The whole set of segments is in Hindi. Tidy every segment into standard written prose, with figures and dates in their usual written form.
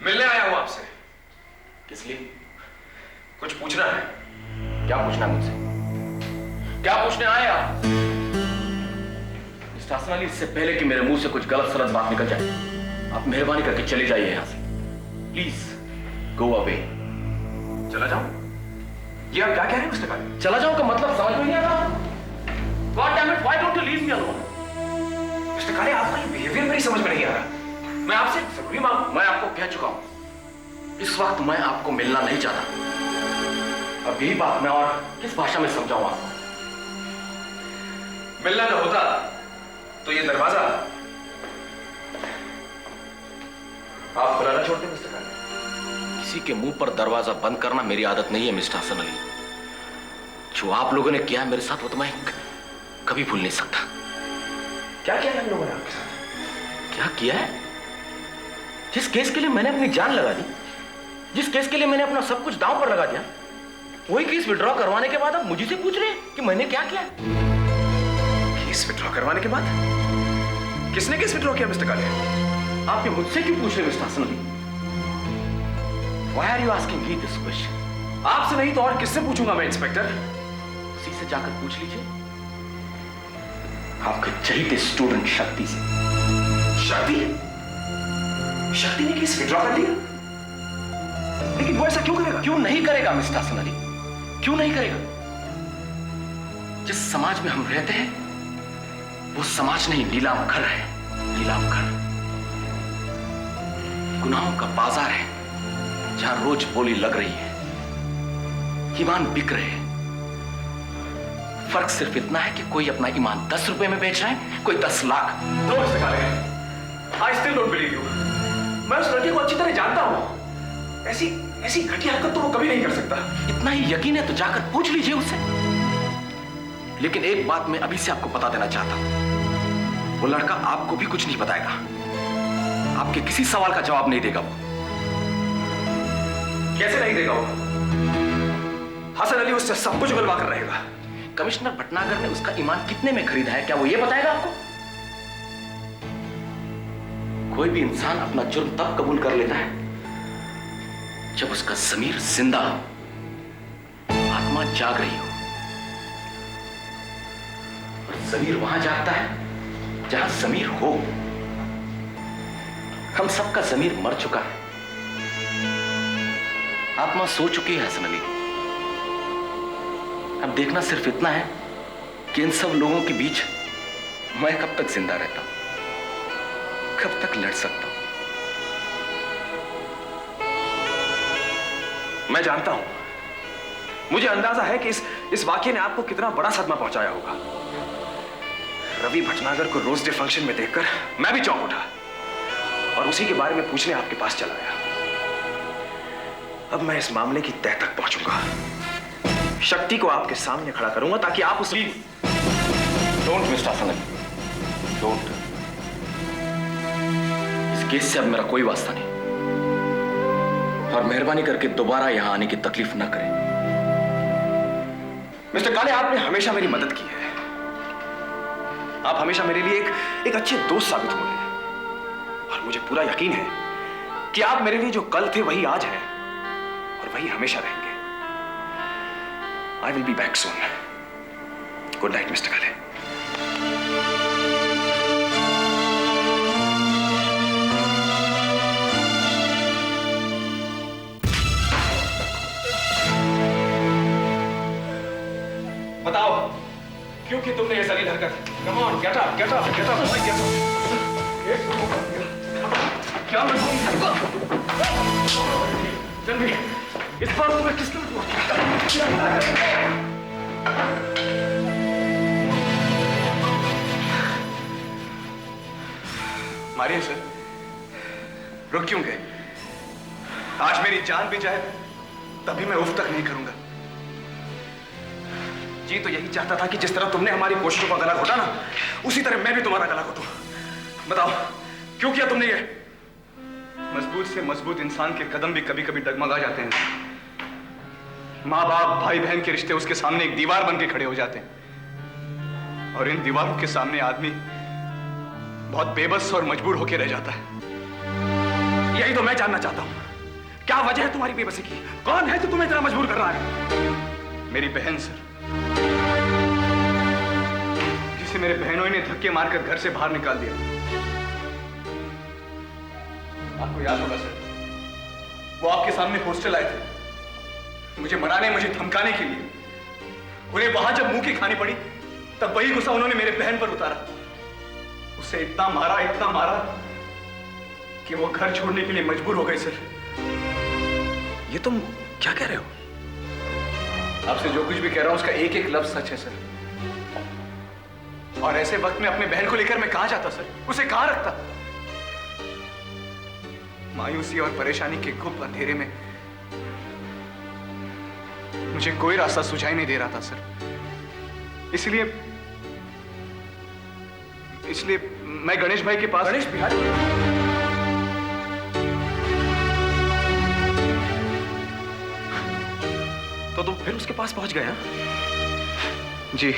मिलने आया हूं आपसे। किस लिए? कुछ पूछना है। क्या पूछना है मुझसे? क्या पूछने आए आप? मिस्टर हसन अली, इससे पहले कि मेरे मुंह से कुछ गलत सलत बात निकल जाए, आप मेहरबानी करके चले जाइए यहां से। Please go away. चला जाऊं? ये आप क्या कह रहे हैं मिस्टर काले? चला जाऊं का मतलब समझ में नहीं आ रहा? God damn it, why don't you leave me alone? Mister काले, आपका ये बिहेवियर मेरी समझ में नहीं आ रहा। मैं आपसे जरूरी मांगू। मैं आपको कह चुका हूं, इस वक्त मैं आपको मिलना नहीं चाहता। अब यही बात मैं और किस भाषा में समझाऊं आपको? मिलना न होता तो ये दरवाजा आप खुला ना छोड़ते मिस्टर काले। किसी के मुंह पर दरवाजा बंद करना मेरी आदत नहीं है मिस्टर हसन अली। जो आप लोगों ने किया है मेरे साथ, वो तो मैं कभी भूल नहीं सकता। क्या किया हम लोगों ने आपके साथ? क्या किया है? जिस केस के लिए मैंने अपनी जान लगा दी, जिस केस के लिए मैंने अपना सब कुछ दांव पर लगा दिया, वही केस विड्रॉ करवाने के बाद आप मुझे से पूछ रहे हैं कि मैंने क्या किया? केस विड्रॉ करवाने के बाद? किसने केस विड्रॉ किया मिस्टर काले? आप ये मुझसे क्यों पूछ रहे हैं mister Hasan Ali? Why are you asking me this question? आपसे नहीं तो और किससे पूछूंगा मैं इंस्पेक्टर? उसी से जाकर पूछ लीजिए, आपके चहीते स्टूडेंट शक्ति से। शक्ति? शक्ति ने केस विड्रॉ कर लिया? लेकिन वो ऐसा क्यों करेगा? क्यों नहीं करेगा मिस्टर हसन अली? क्यों नहीं करेगा? जिस समाज में हम रहते हैं वो समाज नहीं, नीलाम घर है। नीलाम घर गुनाहों का बाजार है, जहां रोज बोली लग रही है, ईमान बिक रहे हैं। फर्क सिर्फ इतना है कि कोई अपना ईमान 10 रुपए में बेच रहा है, कोई 10 लाख। नो मिस्टर काले, I still don't believe you. मैं उस लड़के को अच्छी तरह जानता हूं। ऐसी घटिया हरकत तो वो कभी नहीं कर सकता। इतना ही यकीन है तो जाकर पूछ लीजिए उससे। लेकिन एक बात मैं अभी से आपको बता देना चाहता हूं, वो लड़का आपको भी कुछ नहीं बताएगा, आपके किसी सवाल का जवाब नहीं देगा। वो कैसे नहीं देगा? वो हसन अली उससे सब कुछ उगलवा कर रहेगा। कमिश्नर भटनागर ने उसका ईमान कितने में खरीदा है, क्या वो ये बताएगा आपको? कोई भी इंसान अपना जुर्म तब कबूल कर लेता है जब उसका ज़मीर जिंदा हो, आत्मा जाग रही हो। और ज़मीर वहां जागता है जहां ज़मीर हो। हम सबका ज़मीर मर चुका है, आत्मा सो चुकी है हसन अली। अब देखना सिर्फ इतना है कि इन सब लोगों के बीच मैं कब तक जिंदा रहता हूं, कब तक लड़ सकता हूं। मैं जानता हूं, मुझे अंदाजा है कि इस वाकये ने आपको कितना बड़ा सदमा पहुंचाया होगा। रवि भटनागर को रोज डे फंक्शन में देखकर मैं भी चौंक उठा और उसी के बारे में पूछने आपके पास चला आया। अब मैं इस मामले की तह तक पहुंचूंगा, शक्ति को आपके सामने खड़ा करूंगा ताकि आप उस don't mister Hasan Ali, don't. इस केस से अब मेरा कोई वास्ता नहीं, और मेहरबानी करके दोबारा यहां आने की तकलीफ न करें। मिस्टर काले, आपने हमेशा मेरी मदद की है। आप हमेशा मेरे लिए एक अच्छे दोस्त साबित हुए हैं, और मुझे पूरा यकीन है कि आप मेरे लिए जो कल थे वही आज हैं और वही हमेशा रहेंगे। I will be back soon. Good night, Mr. Kale. बताओ, क्यों की तुमने ये जलील हरकत? Come on, get up, get up, get up, boy, get up. क्या जल्दी, इस बार तुम्हें किसने मारिए सर। रुक क्यों गए? आज मेरी जान भी जाए तभी मैं उफ तक नहीं करूंगा। जी तो यही चाहता था कि जिस तरह तुमने हमारी कोशिशों का गला घोटा ना, उसी तरह मैं भी तुम्हारा गला घोटूं। बताओ क्यों किया तुमने ये? मजबूत से मजबूत इंसान के कदम भी कभी कभी डगमगा जाते हैं। माँ बाप भाई बहन के रिश्ते उसके सामने एक दीवार बन के खड़े हो जाते हैं, और इन दीवारों के सामने आदमी बहुत बेबस और मजबूर होकर रह जाता है। यही तो मैं जानना चाहता हूं, क्या वजह है तुम्हारी बेबसी की? कौन है जो तुम्हें इतना मजबूर कर रहा है? मेरी बहन सर, जिसे मेरे बहनों ने धक्के मारकर घर से बाहर निकाल दिया। आपको याद होगा सर, वो आपके सामने हॉस्टल आए थे मुझे मनाने, मुझे धमकाने के लिए। उन्हें वहां जब मुंह की खानी पड़ी तब वही गुस्सा उन्होंने मेरे बहन पर उतारा। उसे इतना मारा कि वो घर छोड़ने के लिए मजबूर हो गई सर। ये तुम क्या कह रहे हो? आपसे जो कुछ भी कह रहा हूं उसका एक एक लफ्ज सच है सर। और ऐसे वक्त में अपने बहन को लेकर मैं कहां जाता सर? उसे कहां रखता? मायूसी और परेशानी के गुप्त अंधेरे में मुझे कोई रास्ता सुझाई नहीं दे रहा था सर। इसलिए मैं गणेश भाई के पास। गणेश बिहारी? तो तुम फिर उसके पास पहुंच गए? हाँ? जी,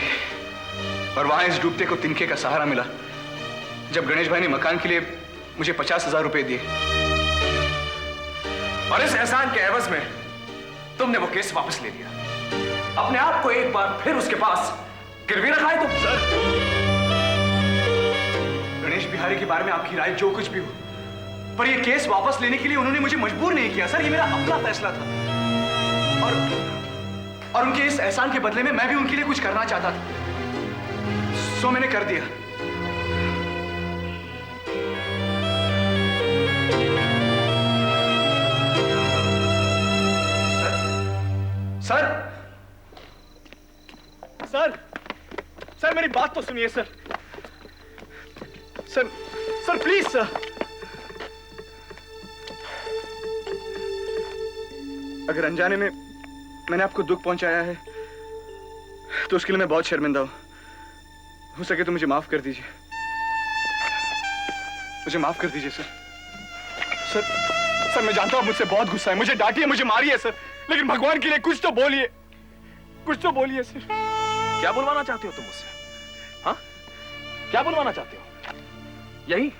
और वहां इस डूबते को तिनके का सहारा मिला जब गणेश भाई ने मकान के लिए मुझे 50,000 रुपए दिए। और इस एहसान के एवज में तुमने वो केस वापस ले लिया, अपने आप को एक बार फिर उसके पास गिरवी रखा है तुम। सर, गणेश बिहारी के बारे में आपकी राय जो कुछ भी हो, पर ये केस वापस लेने के लिए उन्होंने मुझे मजबूर नहीं किया सर। ये मेरा अपना फैसला था। और उनके इस एहसान के बदले में मैं भी उनके लिए कुछ करना चाहता था, सो मैंने कर दिया। सर, सर, सर मेरी बात तो सुनिए sir. Sir, sir please sir. अगर अनजाने में मैंने आपको दुख पहुंचाया है तो उसके लिए मैं बहुत शर्मिंदा हूं। हो सके तो मुझे माफ कर दीजिए, मुझे माफ कर दीजिए सर। सर, सर मैं जानता हूं मुझसे बहुत गुस्सा है, मुझे डांटिए, मुझे मारिए सर, लेकिन भगवान के लिए कुछ तो बोलिए, कुछ तो बोलिए सर। क्या बुलवाना चाहते हो तुम मुझसे? हाँ, क्या बुलवाना चाहते हो? यही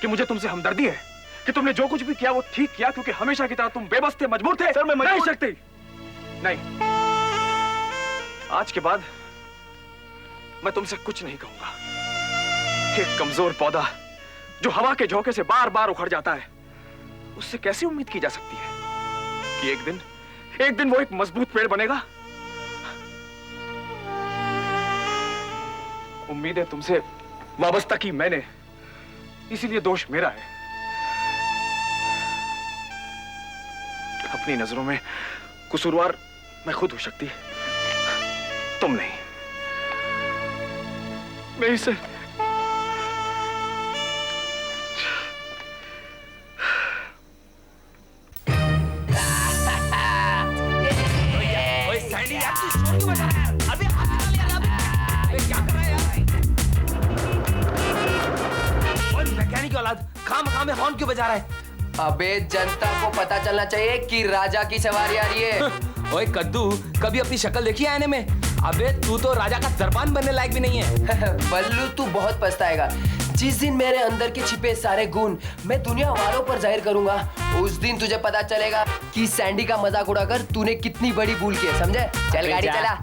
कि मुझे तुमसे हमदर्दी है कि तुमने जो कुछ भी किया वो ठीक किया, क्योंकि हमेशा की तरह तुम बेबस थे, मजबूर थे। सर मैं नहीं सकती, नहीं। आज के बाद मैं तुमसे कुछ नहीं कहूंगा। एक कमजोर पौधा जो हवा के झोंके से बार बार उखड़ जाता है, उससे कैसे उम्मीद की जा सकती है कि एक दिन वो एक मजबूत पेड़ बनेगा? उम्मीदें तुमसे वाबस्ता की मैंने, इसीलिए दोष मेरा है। अपनी नजरों में कसूरवार मैं खुद हो सकती, तुम नहीं। नहीं सर। खाम में हॉर्न क्यों बजा रहा है? अबे जनता को पता चलना चाहिए कि राजा की सवारी आ रही है। ओए कद्दू, कभी अपनी शक्ल देखी है आईने में? अबे तू तो राजा का दरबान बनने लायक भी नहीं है। बल्लू तू बहुत पछताएगा। जिस दिन मेरे अंदर के छिपे सारे गुण मैं दुनिया वालों पर जाहिर करूंगा, उस दिन तुझे पता चलेगा कि सैंडी का मजाक उड़ाकर तूने कितनी बड़ी भूल की है, समझे? चल गाड़ी चला।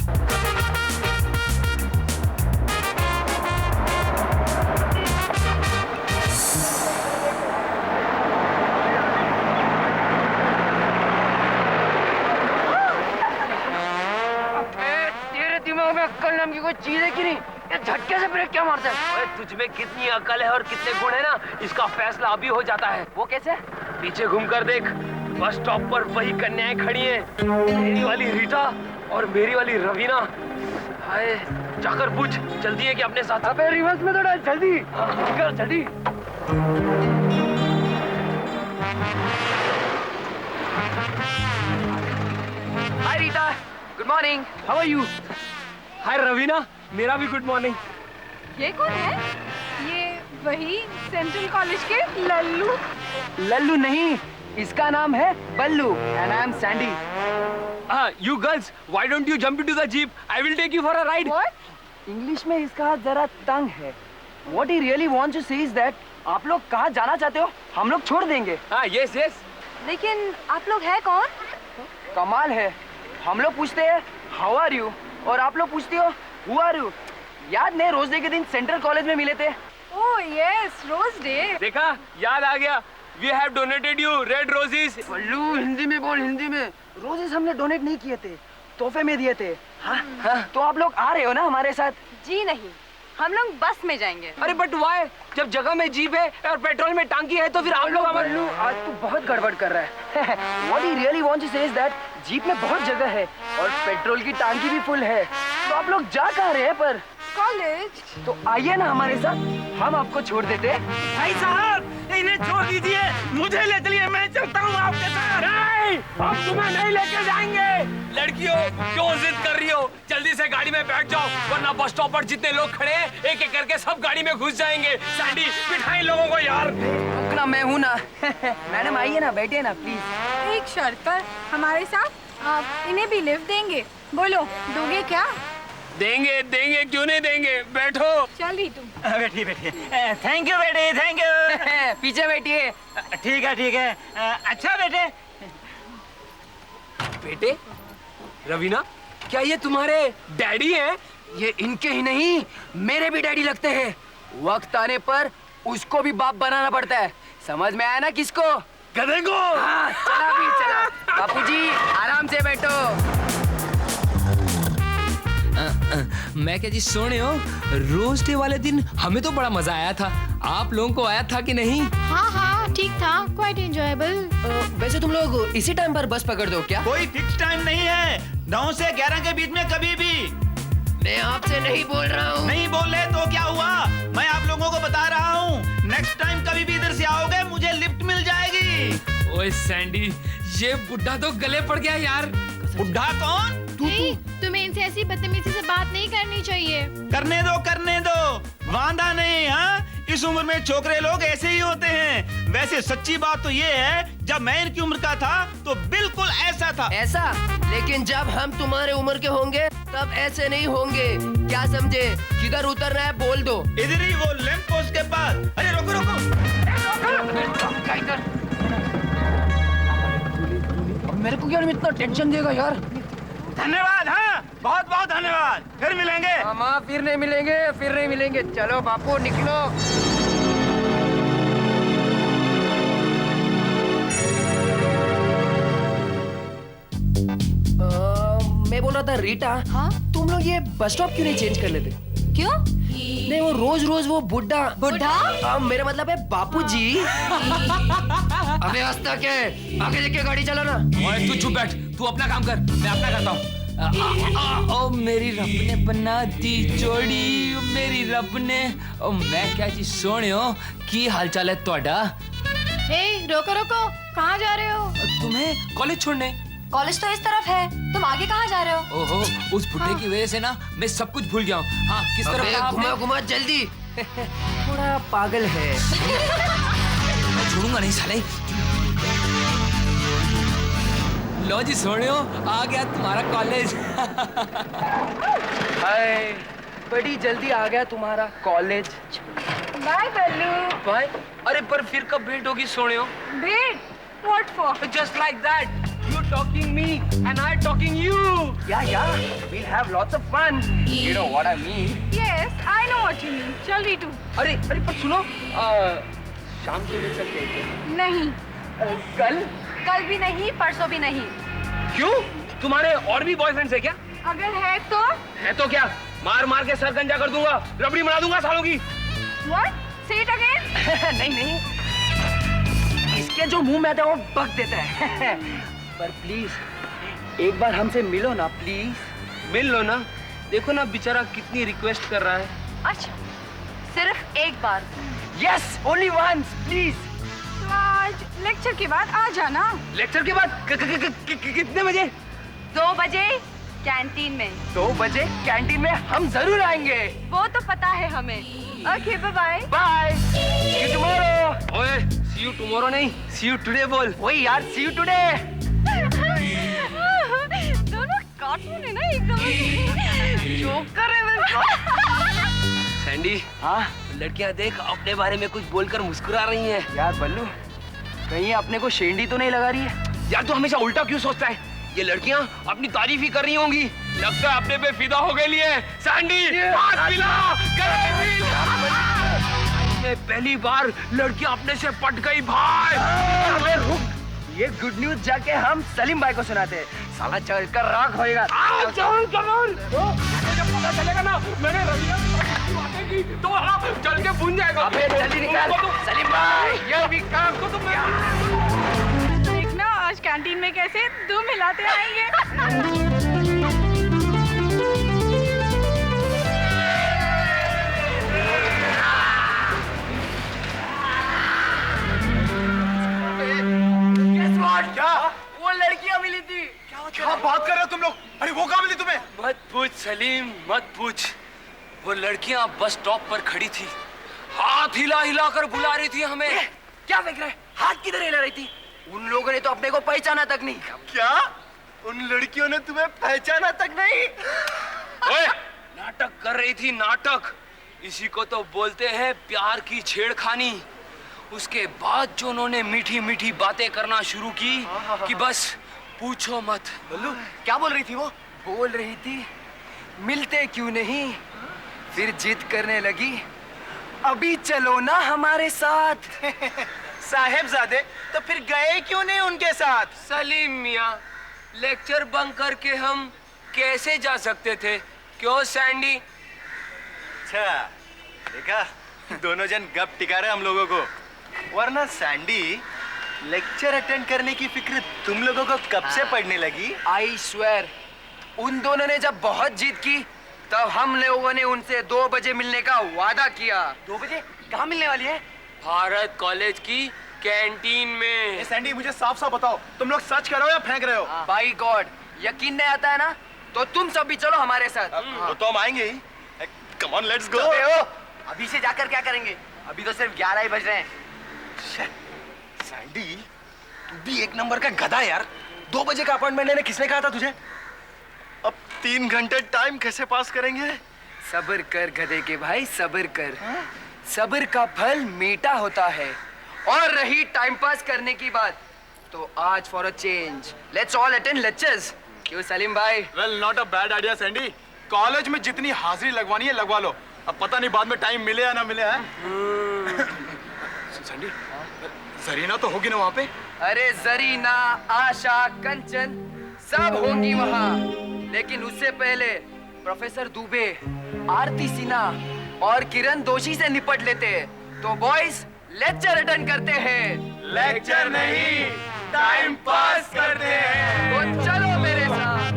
अक्कल नाम की कोई चीज है कि नहीं? ये झटके से ब्रेक क्या मारता है? ओए तुझ में कितनी अकल है और कितने गुण है ना, इसका फैसला अभी हो जाता है। वो कैसे? पीछे घूमकर देख, बस स्टॉप पर वही कन्याएं खड़ी हैं, मेरी वाली रीटा और मेरी वाली रवीना। हाय, जाकर पूछ जल्दी है कि अपने साथ। अबे रिवर्स में दौड़ा, जल्दी कर, जल्दी। Hi Rita, good morning, how are you? Hi Raveena, मेरा भी गुड मॉर्निंग। ये कौन है? ये वही सेंट्रल कॉलेज के लल्लू? लल्लू नहीं, इसका नाम है Ballu and I am Sandy. You girls, why don't you jump into the jeep? I will take you for a ride. What? English में इसका हाथ जरा तंग है। What he really wants to say is that आप लोग कहाँ जाना चाहते हो? हम लोग छोड़ देंगे। Yes, yes. लेकिन आप लोग हैं कौन? कमाल है, हम लोग पूछते हैं हाउ आर यू और आप लोग पूछती हो हु आर यू। याद नहीं रोज डे के दिन सेंट्रल कॉलेज में मिले थे। Oh yes, rose day. देखा, याद आ गया। We have donated you red roses. बल्लू हिंदी में बोल, हिंदी में। रोजेस हमने डोनेट नहीं किए थे, तोहफे में दिए थे। हाँ, तो आप लोग आ रहे हो ना हमारे साथ? जी नहीं, हम लोग बस में जाएंगे। अरे बट वाई? जब जगह में जीप है और पेट्रोल में टांकी है तो फिर आप लोग हमारे। बल्लू आज तू बहुत गड़बड़ कर रहा है। What he really wants to say is that jeep में बहुत जगह है और पेट्रोल की टांकी भी फुल है। तो आप लोग जा कहाँ रहे हैं पर? कॉलेज। तो आइए ना हमारे साथ, हम आपको छोड़ देते हैं। भाई साहब, इन्हें छोड़ दीजिए, मुझे ले चलिए, मैं चलता हूँ आपके साथ। नहीं, हम तुम्हें नहीं लेके जाएंगे। लड़कियों, क्यों जिद कर रही हो? जल्दी से गाड़ी में बैठ जाओ, वरना बस स्टॉप पर जितने लोग खड़े हैं एक एक करके सब गाड़ी में घुस जाएंगे। सैंडी, बिठाएं लोगों को यार। रुकना, मैं हूँ ना। मैडम आइए ना, बैठिए ना प्लीज। एक शर्त पर हमारे साथ आप इन्हें भी लिफ्ट देंगे। बोलो, दोगे क्या? देंगे देंगे, क्यों नहीं देंगे? बैठो। चल ही तुम। बैठिए बैठिए। थैंक यू बेटे, थैंक यू। पीछे बैठिए। ठीक है ठीक है। अच्छा बेटे। बेटे, रवीना, क्या ये तुम्हारे डैडी हैं? ये इनके ही नहीं, मेरे भी डैडी लगते हैं। वक्त आने पर उसको भी बाप बनाना पड़ता है। समझ में आया ना किसको? गधे को। हाँ, चला भी चला। बापूजी आराम से बैठो। मैं क्या जी, सोने हो? रोज डे वाले दिन हमें तो बड़ा मजा आया था, आप लोगों को आया था कि नहीं? हाँ हाँ, ठीक था, क्वाइट एंजॉयबल। वैसे तुम लोग इसी टाइम पर बस पकड़ दो क्या? कोई फिक्स टाइम नहीं है, 9 से 11 के बीच में कभी भी। मैं आपसे नहीं बोल रहा हूँ। नहीं बोले तो क्या हुआ? मैं आप लोगों को बता रहा हूँ, नेक्स्ट टाइम कभी भी इधर से आओगे मुझे लिफ्ट मिल जाएगी। ओए सैंडी, ये बुढ़ा तो गले पड़ गया यार। बुढ़ा कौन? तुम्हें इनसे ऐसी बदतमीजी से बात नहीं करनी चाहिए। करने दो, वांदा नहीं। हाँ, इस उम्र में छोकरे लोग ऐसे ही होते हैं। वैसे सच्ची बात तो ये है, जब मैं इनकी उम्र का था तो बिल्कुल ऐसा था। ऐसा? लेकिन जब हम तुम्हारे उम्र के होंगे तब ऐसे नहीं होंगे, क्या समझे? किधर उतरना है बोल दो। इधर ही, वो लैंप पोस्ट के पास। अरे रोको रोको। मेरे को क्या इतना टेंशन देगा यार। धन्यवाद। हाँ, बहुत बहुत धन्यवाद। फिर मिलेंगे। हाँ, फिर नहीं मिलेंगे। चलो बापू निकलो। मैं बोल रहा था रीटा, हाँ? तुम लोग ये बस स्टॉप क्यों नहीं चेंज कर लेते? क्यों? नहीं, वो रोज वो बुड्ढा मेरा मतलब है बापूजी। अबे हंसता क्या है? आगे देख के गाड़ी चला ना। ओए तू चुप बैठ, तू अपना काम कर, मैं अपना करता हूँ। ओ मेरी रब ने बना दी जोड़ी, मेरी रब ने। ओ मैं क्या जी, सोने हो? की हालचाल है ਤੁਹਾਡਾ? रोको, कहाँ जा रहे हो? तुम्हें कॉलेज छोड़ने। कॉलेज तो इस तरफ है, तुम आगे कहाँ जा रहे हो? ओहो, उस बुड्ढे की वजह से ना मैं सब कुछ भूल गया हूँ। हाँ, किस तरफ कहा आपने? घुमा जल्दी। थोड़ा पागल है। मैं छोड़ूंगा नहीं साले। लो जी सोने हो, आ गया तुम्हारा कॉलेज। हाय, बड़ी जल्दी आ गया तुम्हारा कॉलेज। बाय बल्लू। भाई, अरे पर फिर कब भेंट होगी सोने हो? भेंट? What for? Just like that. You talking me and I talking you. Yeah, we'll have lots of fun. You know what I mean. Yes, I know what you mean. चल रीटू। अरे पर सुनो, शाम को मिल सकते हैं? नहीं। कल भी नहीं, परसों भी नहीं। क्यों? तुम्हारे और भी बॉयफ्रेंड्स है क्या? अगर है तो? है तो क्या? मार मार के सर गंजा कर दूंगा, रबड़ी बना दूंगा सालों की। What? Say it again. नहीं, इसके जो मुंह में आता है वो बक देता है। पर प्लीज एक बार हमसे मिलो ना प्लीज। मिल लो ना, देखो ना बेचारा कितनी रिक्वेस्ट कर रहा है। अच्छा, सिर्फ एक बार? Yes, only once, please. तो आज लेक्चर के बाद आ जाना। लेक्चर के बाद कितने बजे? 2 बजे कैंटीन में। 2 बजे कैंटीन में हम जरूर आएंगे। वो तो पता है हमें। Okay, bye bye. See you tomorrow. ओए, see you tomorrow नहीं, see you today बोल। वही यार, see you today. दोनों कार्टून है ना एकदम। जोकर है बिल्कुल। सैंडी, हाँ लड़कियां देख अपने बारे में कुछ बोलकर मुस्कुरा रही हैं। यार बल्लू, कहीं अपने को शेंडी तो नहीं लगा रही है? यार तू हमेशा उल्टा क्यों सोचता है? ये लड़कियां अपनी तारीफ ही कर रही होंगी। लगता है अपने पे फिदा हो गई है। सैंडी हाथ मिला, गले मिला। मैं पहली बार लड़कियां अपने से पट गई भाई। अबे रुक, ये गुड न्यूज जाके हम सलीम भाई को सुनाते हैं। साला चल कर राख होएगा। चल कमर। जब पता चलेगा ना मैंने रविया की तो चल के भून जाएगा। अबे जल्दी निकाल सलीम भाई, ये भी काम को तुम देखना आज कैंटीन में कैसे धूम हिलाते आएंगे। क्या? वो लड़कियां मिली थी। क्या बात कर रहे हो तुम लोग? अरे वो कहाँ मिली तुम्हें? मत पूछ सलीम, मत पूछ। वो लड़कियां बस स्टॉप पर खड़ी थी, हाथ हिला हिला कर बुला रही थी हमें। क्या देख रहे? हाथ किधर हिला रही थी? उन लोगों ने तो अपने को पहचाना तक नहीं। क्या? उन लड़कियों ने तुम्हें पहचाना तक नहीं? ओए, नाटक कर रही थी, नाटक। इसी को तो बोलते हैं प्यार की छेड़खानी। उसके बाद जो उन्होंने मीठी मीठी बातें करना शुरू की कि बस पूछो मत। बल्लू क्या बोल रही थी वो? बोल रही थी मिलते क्यों नहीं, फिर जिद करने लगी अभी चलो ना हमारे साथ। साहेबजादे तो फिर गए क्यों नहीं उनके साथ? सलीम मियाँ, लेक्चर बंक करके हम कैसे जा सकते थे? क्यों सैंडी? अच्छा देखा, दोनों जन गप टिका रहे हम लोगों को। वरना सैंडी, लेक्चर अटेंड करने की फिक्र तुम लोगों को कब से पड़ने लगी? आई स्वेर, उन दोनों ने जब बहुत जिद की तब हम लोगों ने उनसे 2 बजे मिलने का वादा किया। 2 बजे कहाँ मिलने वाली है? भारत कॉलेज की कैंटीन में। सैंडी मुझे साफ साफ बताओ, तुम लोग सच कर रहे हो या फेंक रहे हो? बाई गॉड, यकीन नहीं आता है ना? तो तुम सब भी चलो हमारे साथ। तो हम आएंगे ही। Come on let's go. अभी से जाकर क्या करेंगे? अभी तो सिर्फ 11 ही बज रहे हैं। सैंडी तू भी एक नंबर का गधा यार। 2 बजे का अपॉइंटमेंट लेने किसने कहा था तुझे? अब 3 घंटे टाइम कैसे पास करेंगे? सब्र कर गधे के भाई, सब्र कर। सब्र का फल मीठा होता है। और रही टाइम पास करने की बात, तो आज for a change let's all attend lectures. क्यों सलीम भाई? Well not a bad idea Sandy. College में जितनी हाजिरी लगवानी है लगवा लो। अब पता नहीं बाद में टाइम मिले या ना मिले। है सैंडी, जरीना तो होगी ना वहाँ पे? अरे जरीना, आशा, कंचन सब होंगी वहाँ, लेकिन उससे पहले प्रोफेसर दुबे, आरती सिन्हा और किरण दोषी से निपट लेते हैं। तो बॉयज लेक्चर अटेंड करते हैं। लेक्चर नहीं, टाइम पास करते हैं। तो चलो मेरे साथ।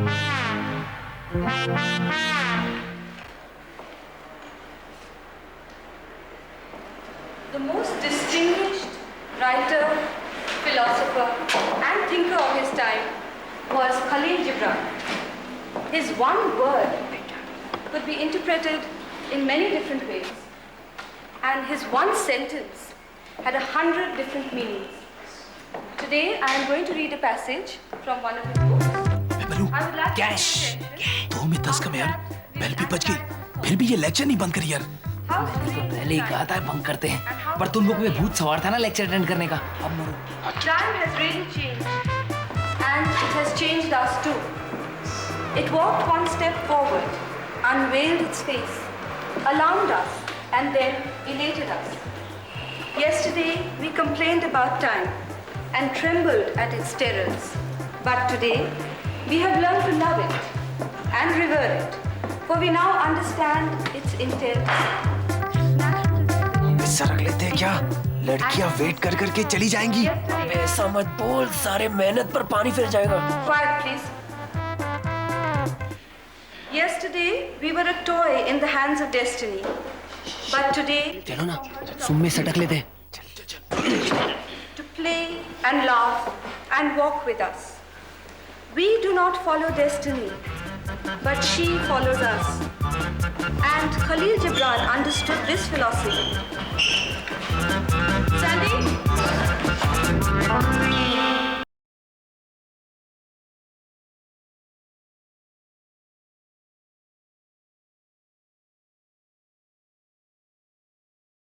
The most distinguished writer, philosopher, and thinker of his time was Khalil Gibran. His one word could be interpreted in many different ways, and his one sentence had 100 different meanings. Today, I am going to read a passage from one of his books. I would like to attention 2 में 10 कम यार, बेल भी बज गई, फिर भी ये लेक्चर नहीं बंद करी यार। मैंने तो पहले ही कहा था बंक करते हैं, पर तुम लोग में भूत सवार था ना लेक्चर अटेंड करने का। अब मरो। Time has really changed, and it has changed us too. It walked one step forward, unveiled its face, alarmed us, and then elated us. Yesterday, we complained about time and trembled at its terrors. But today, we have learned to love it and revere it, for we now understand its intent. इससे रख लेते हैं क्या? लड़कियां वेट कर करके चली जाएंगी। ऐसा मत बोल, सारे मेहनत पर पानी फिर जाएगा। Quiet, please. Yesterday, we were a toy in the hands of destiny. But today, चलो ना, सुम में सटक लेते हैं। to play and laugh and walk with us. We do not follow destiny, but she follows us. And Khalil Gibran understood this philosophy. Sandy?